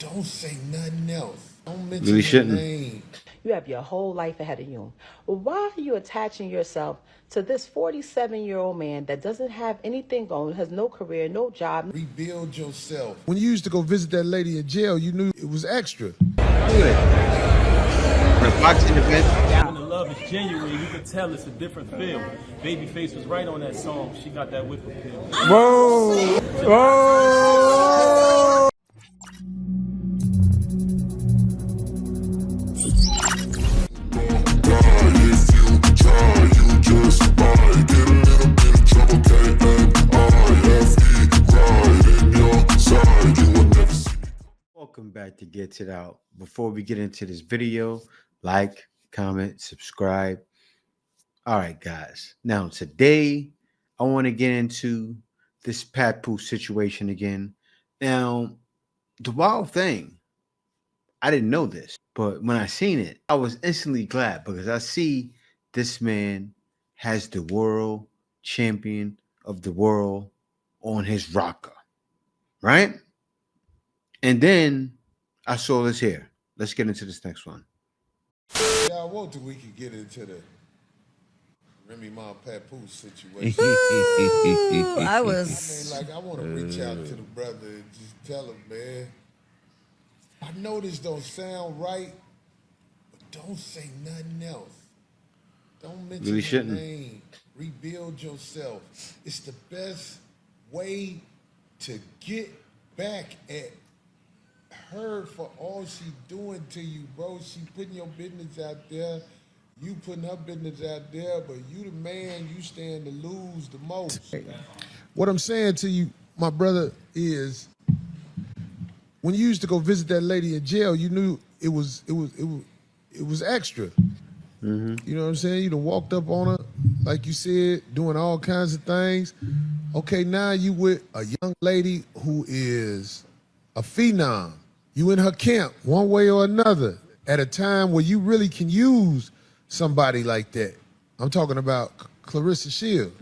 Don't say nothing else. Don't mention Really your shouldn't. name. You have your whole life ahead of you. Why are you attaching yourself to this 47-year-old man that doesn't have anything going, has no career, no job? Rebuild yourself. When you used to go visit that lady in jail, you knew it was extra. Look at it. The boxing event. When the love is genuine, you can tell it's a different feel. Babyface was right on that song. She got that whip appeal. Whoa! Whoa! Welcome back to Get It Out. Before we get into this video, like, comment, subscribe. All right, guys. Now, today, I want to get into this Papoose situation again. Now, the wild thing, I didn't know this, but when I seen it, I was instantly glad because I see this man has the world champion of the world on his rocker, right? And then I saw this here. Let's get into this next one. Yeah, I want to. We could get into the Remy Ma Papoose situation. I I was. mean, like, I want to reach out to the brother and just tell him, man, I know this don't sound right, but don't say nothing else. Don't mention Really your shouldn't. name. Rebuild yourself. It's the best way to get back at her for all she doing to you, bro. She putting your business out there. You putting her business out there, but you the man, you stand to lose the most. What I'm saying to you, my brother, is when you used to go visit that lady in jail, you knew it was extra. You know what I'm saying? You done walked up on her, like you said, doing all kinds of things. Okay, now you with a young lady who is a phenom. You in her camp, one way or another, at a time where you really can use somebody like that. I'm talking about Clarissa Shields.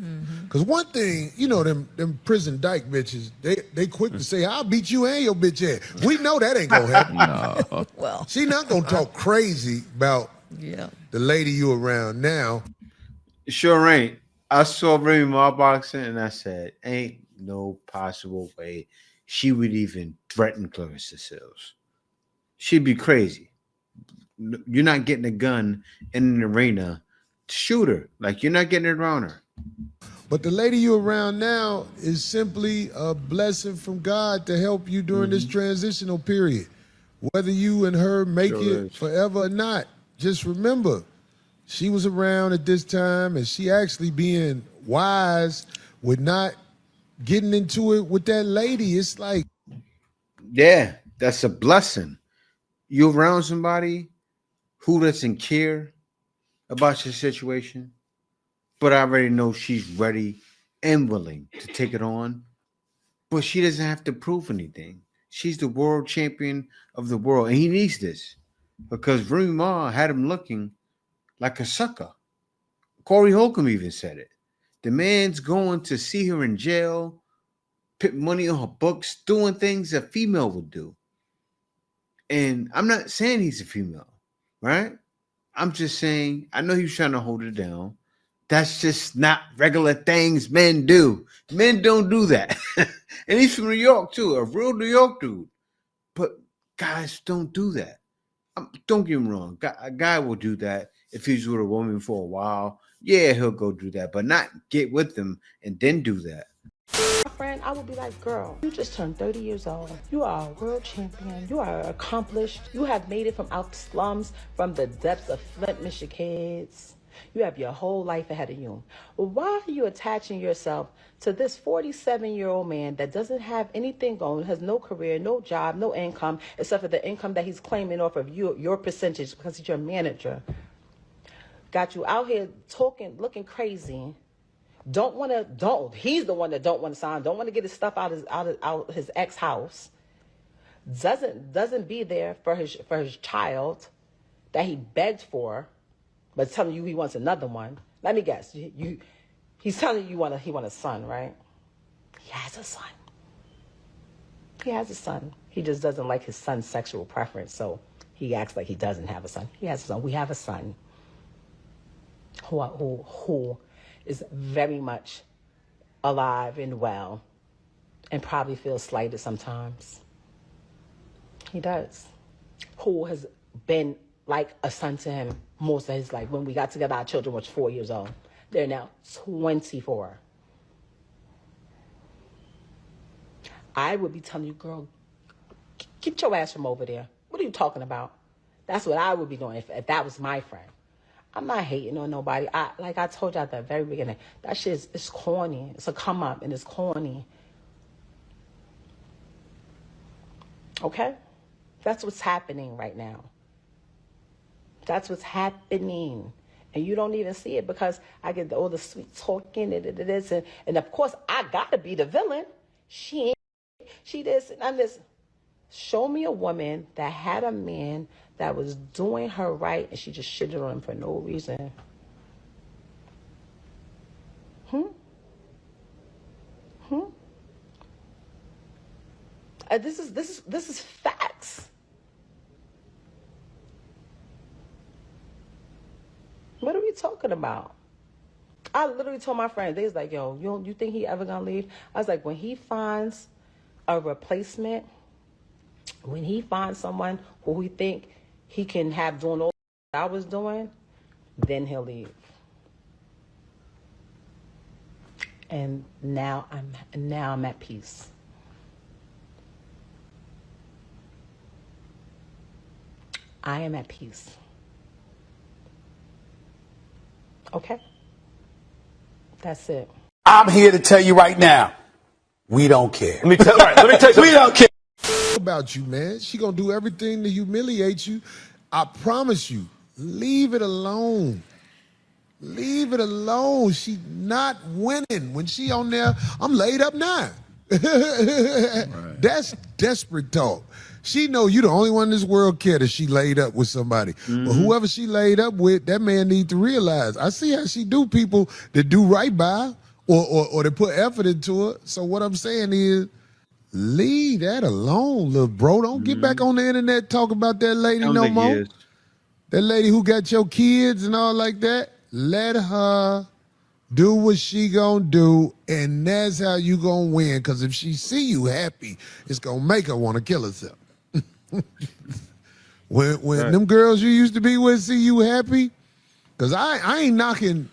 Because one thing, you know, them prison dyke bitches, they quick to say, I'll beat you and your bitch ass. We know that ain't gonna happen. No. Well, She not gonna talk crazy about yeah. the lady you around now. Sure ain't. I saw Remy Ma boxing and I said, ain't no possible way she would even threaten Clarissa Shields. She'd be crazy. You're not getting a gun in an arena to shoot her. Like, you're not getting it around her. But the lady you around now is simply a blessing from God to help you during this transitional period. Whether you and her make Sure it is. forever or not, just remember, she was around at this time and she actually being wise with not getting into it with that lady. It's like, Yeah, that's a blessing. You're around somebody who doesn't care about your situation, but I already know she's ready and willing to take it on. But she doesn't have to prove anything. She's the world champion of the world, and he needs this because Remy Ma had him looking like a sucker. Corey Holcomb even said it. The man's going to see her in jail, put money on her books, doing things a female would do. And I'm not saying he's a female, right? I'm just saying, I know he's trying to hold it down. That's just not regular things men do. Men don't do that. And he's from New York, too, a real New York dude. But guys don't do that. Don't get me wrong. A guy will do that if he's with a woman for a while. Yeah, he'll go do that, but not get with them and then do that. My friend, I would be like, girl, you just turned 30 years old. You are a world champion. You are accomplished. You have made it from out the slums, from the depths of Flint, Michigan. You have your whole life ahead of you. Why are you attaching yourself to this 47-year-old man that doesn't have anything going, has no career, no job, no income, except for the income that he's claiming off of your percentage because he's your manager? Got you out here talking, looking crazy. He's the one that don't want to sign, don't want to get his stuff out his ex house. Doesn't be there for his child that he begged for, but telling you he wants another one. Let me guess. He's telling you he want a son, right? He has a son. He has a son. He just doesn't like his son's sexual preference, so he acts like he doesn't have a son. He has a son. We have a son who is very much alive and well and probably feels slighted sometimes. He does. Who has been like a son to him most of his life. When we got together, our children were 4 years old. They're now 24. I would be telling you, girl, get your ass from over there. What are you talking about? That's what I would be doing if that was my friend. I'm not hating on nobody. Like I told you at the very beginning, that shit is corny. It's a come up and it's corny. Okay? That's what's happening right now. That's what's happening. And you don't even see it because I get all the sweet talking and of course I gotta be the villain. She this and I'm this. Show me a woman that had a man that was doing her right and she just shitted on him for no reason. This is facts. What are we talking about? I literally told my friend, they was like, yo, you think he ever gonna leave? I was like, when he finds a replacement, when he finds someone who he think he can have doing all I was doing, then he'll leave. And now I'm at peace. I am at peace. Okay? That's it. I'm here to tell you right now, we don't care. Let me tell you, we don't care about you, man. She gonna do everything to humiliate you. I promise you. Leave it alone. Leave it alone. She not winning. When she on there, I'm laid up now. Right. That's desperate talk. She know you the only one in this world care that she laid up with somebody. But whoever she laid up with, that man need to realize. I see how she do people that do right by or they put effort into it. So what I'm saying is, leave that alone, little bro. Don't get back on the internet talking about that lady no more. That lady who got your kids and all like that. Let her do what she gonna do, and that's how you gonna win. Because if she see you happy, it's gonna make her want to kill herself. when them girls you used to be with see you happy, because I ain't knocking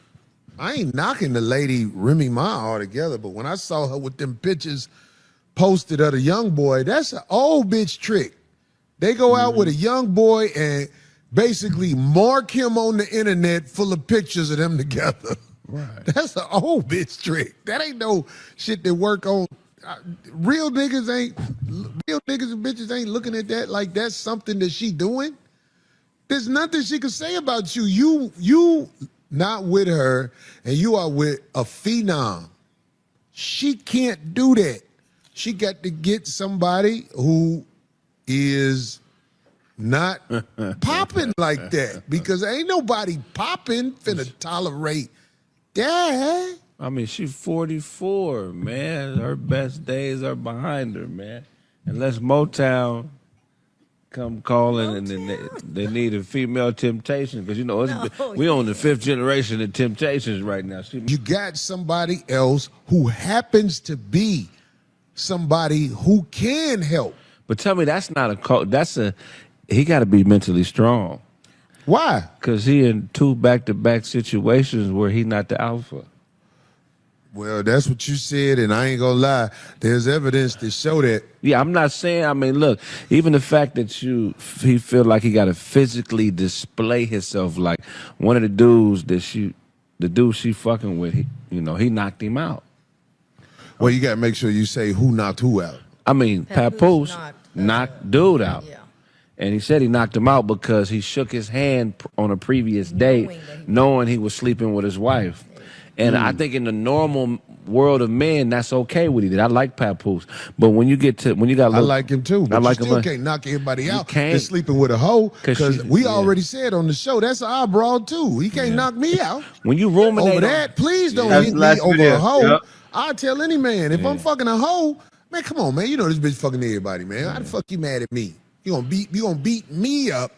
the lady Remy Ma altogether, but when I saw her with them pictures posted of the young boy, that's an old bitch trick. They go out with a young boy and basically mark him on the internet full of pictures of them together. Right. That's an old bitch trick. That ain't no shit that work on. Real niggas and bitches ain't looking at that like that's something that she doing. There's nothing she can say about you. You not with her, and you are with a phenom. She can't do that. She got to get somebody who is not popping like that, because ain't nobody popping finna tolerate that. I mean, she's 44, man. Her best days are behind her, man. Unless Motown come calling and then they need a female Temptation, because, you know, we on the 5th generation of Temptations right now. You got somebody else who happens to be somebody who can help. But tell me, that's not he got to be mentally strong. Why? Because he in 2 back-to-back situations where he not the alpha. Well, that's what you said, and I ain't gonna lie. There's evidence to show that. Yeah, I'm not saying, I mean, look, even the fact that he feel like he got to physically display himself, like one of the dudes she fucking with, he knocked him out. Well, you got to make sure you say who knocked who out. I mean, Papoose knocked dude out. Yeah. And he said he knocked him out because he shook his hand on a previous date, knowing he was sleeping with his wife. And I think in the normal world of men, that's okay what he did. I like Papoose, but when you got, I like him too. But you still can't knock everybody out that's sleeping with a hoe, because we already said on the show that's our broad too. He can't knock me out. When you ruminate over that, please don't hit me over a hoe. I tell any man, if I'm fucking a hoe, Man, come on, man. You know this bitch fucking everybody, man. How the fuck you mad at me? You gonna beat me up?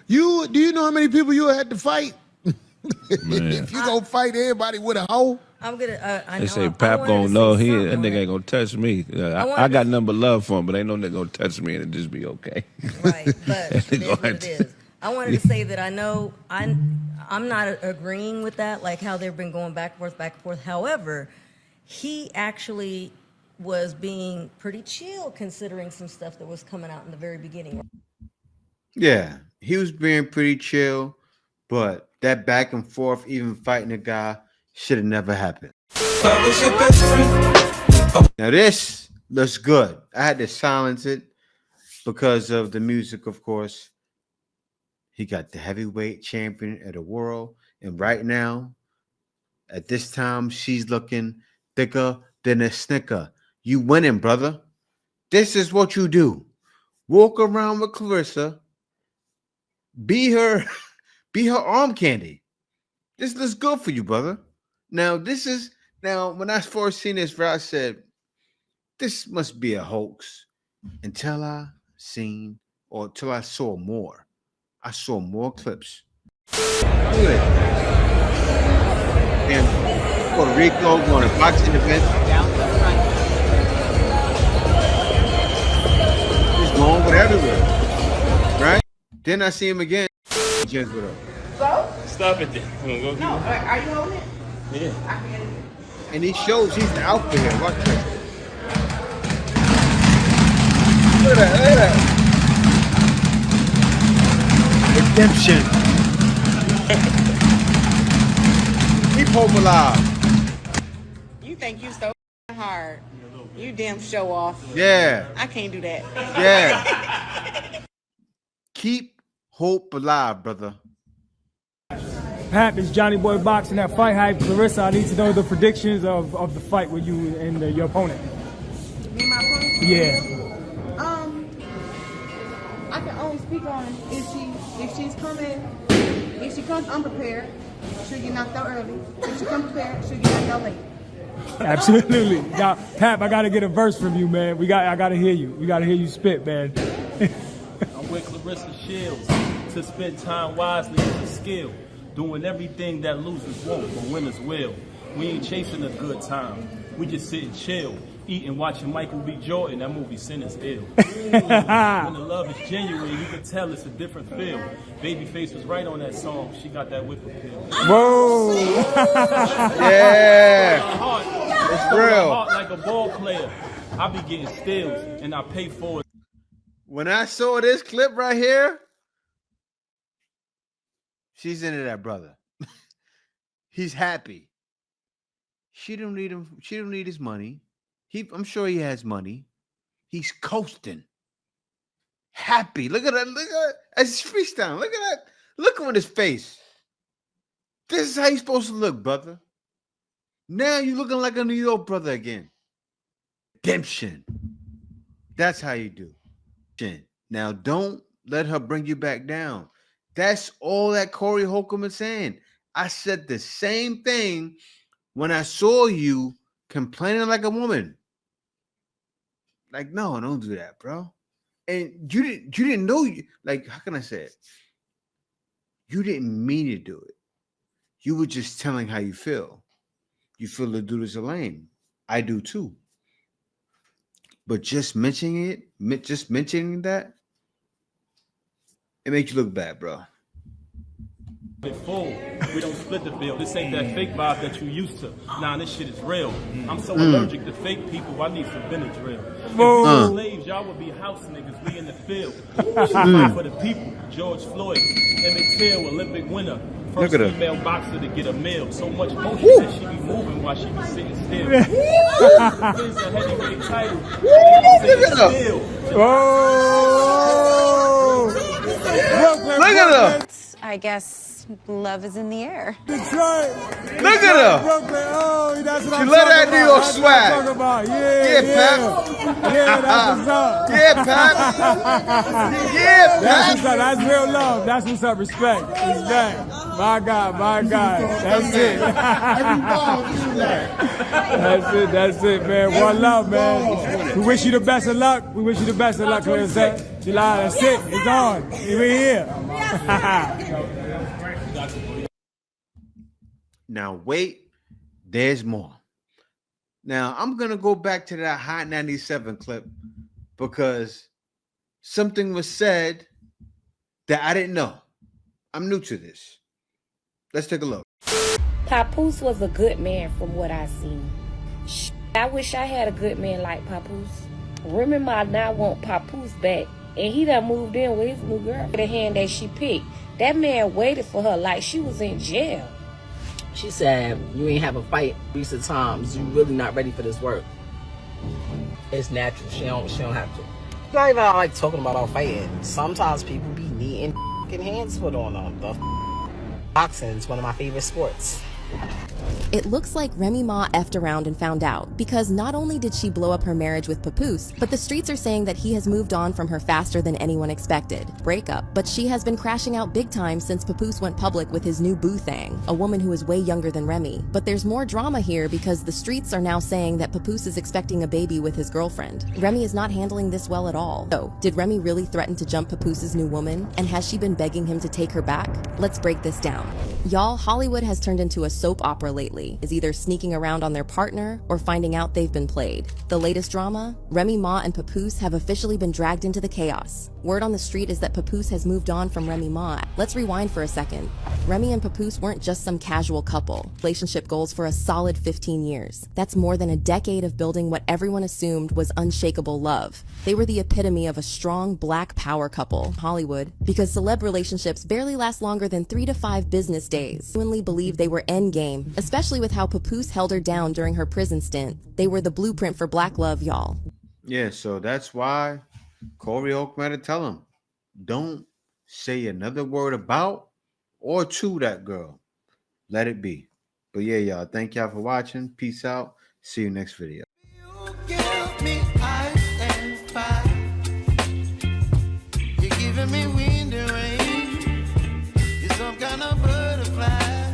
Do you know how many people you had to fight? If you gonna fight everybody with a hoe. I'm gonna. They say Pap gonna know that nigga ain't gonna touch me. I got nothing but love for him, but ain't no nigga gonna touch me and it just be okay. Right, but it is what it is. I wanted to say that I know I'm not agreeing with that, like how they've been going back and forth. However, he actually was being pretty chill considering some stuff that was coming out in the very beginning. Yeah, he was being pretty chill, but that back and forth, even fighting a guy, should have never happened. Now this looks good. I had to silence it because of the music, of course. He got the heavyweight champion of the world, and right now, at this time, she's looking thicker than a snicker. You winning, brother. This is what you do. Walk around with Clarissa. Be her arm candy. This looks good for you, brother. Now, when I first seen this, I said, this must be a hoax. Until I saw more. I saw more clips. Look at it. And Puerto Rico going to boxing event. He's going with everywhere. Right? Then I see him again. Just with her. So? Stop it then. Go No, are you holding it? Yeah. I can. And he shows he's the alpha here. Watch this. Look at that. Redemption. Keep hope alive. You think you so hard. You damn show off. Yeah. I can't do that. Yeah. Keep hope alive, brother. Pap, it's Johnny Boy Boxing at Fight Hype. Clarissa, I need to know the predictions of the fight with you and your opponent. Me and my opponent? Yeah. I can only speak on if she comes unprepared, she'll get knocked out early. If she comes prepared, she'll get knocked out late. Absolutely. Now, Pap, I gotta get a verse from you, man. I gotta hear you. We gotta hear you spit, man. I'm with Clarissa Shields. To spend time wisely is a skill. Doing everything that losers won't, but winners will. We ain't chasing a good time. We just sit and chill. Eating, watching Michael B. Jordan. That movie Sin is ill. When the love is genuine, you can tell it's a different feel. Babyface was right on that song. She got that whip appeal. Whoa! Yeah! It's real. Like a ball player. I be getting steals, and I pay for it. When I saw this clip right here, she's into that brother. He's happy. She don't need him. She don't need his money. I'm sure he has money. He's coasting. Happy. Look at that. Look at that. It's freestyle. Look at that. Look on his face. This is how you're supposed to look, brother. Now you're looking like a New York brother again. Redemption. That's how you do. Now don't let her bring you back down. That's all that Corey Holcomb is saying. I said the same thing when I saw you complaining like a woman. Like, no, don't do that, bro. And you didn't know, like, how can I say it? You didn't mean to do it. You were just telling how you feel. You feel the dude is a lame. I do too. But just mentioning that, it makes you look bad, bro. Full. We don't split the bill. This ain't that fake vibe that you used to. Nah, this shit is real. I'm so allergic to fake people. I need some Benadryl. If we were slaves, y'all would be house niggas. We in the field. She fight for the people. George Floyd, Emmett Till, Olympic winner. First female boxer to get a meal. So much motion that she be moving while she be sitting still. Wins a heavyweight title. Look at her. Look at her. I guess love is in the air. Detroit. Look at her. Brooklyn. Oh, that's what She I'm let talking that New York about. swag. That's what I'm talking about. Yeah, Pap. Yeah, that's what's up. Yeah, Pap. Yeah, That's Pap. what's up. That's real love. That's what's up. Respect. Respect. My God. My God. That's it. That's it, man. One love, man. We wish you the best of luck. We wish you the best of luck, July. That's it. It's on. We're here. Now wait, there's more. Now I'm gonna go back to that Hot 97 clip because something was said that I didn't know. I'm new to this. Let's take a look. Papoose was a good man from what I seen. I wish I had a good man like Papoose. Remy Ma now want Papoose back, and he done moved in with his new girl. The hand that she picked, that man waited for her like she was in jail. She said, you ain't have a fight recent times. You really not ready for this work. It's natural. She don't have to. It's not even like talking about all fighting. Sometimes people be needing hands put on them. Boxing is one of my favorite sports. It looks like Remy Ma effed around and found out, because not only did she blow up her marriage with Papoose, but the streets are saying that he has moved on from her faster than anyone expected. Breakup. But she has been crashing out big time since Papoose went public with his new boo thang, a woman who is way younger than Remy. But there's more drama here because the streets are now saying that Papoose is expecting a baby with his girlfriend. Remy is not handling this well at all. So, did Remy really threaten to jump Papoose's new woman? And has she been begging him to take her back? Let's break this down. Y'all, Hollywood has turned into a soap opera lately, is either sneaking around on their partner or finding out they've been played. The latest drama? Remy Ma and Papoose have officially been dragged into the chaos. Word on the street is that Papoose has moved on from Remy Ma. Let's rewind for a second. Remy and Papoose weren't just some casual couple. Relationship goals for a solid 15 years. That's more than a decade of building what everyone assumed was unshakable love. They were the epitome of a strong black power couple, Hollywood, because celeb relationships barely last longer than 3 to 5 business days. Genuinely believed they were endgame, especially with how Papoose held her down during her prison stint. They were the blueprint for black love, y'all. Yeah, so that's why Corey Holcomb had to tell him, don't say another word about or to that girl. Let it be. But yeah, y'all, thank y'all for watching. Peace out. See you next video. You give me ice and fire. You're giving me wind and rain. You're some kind of butterfly.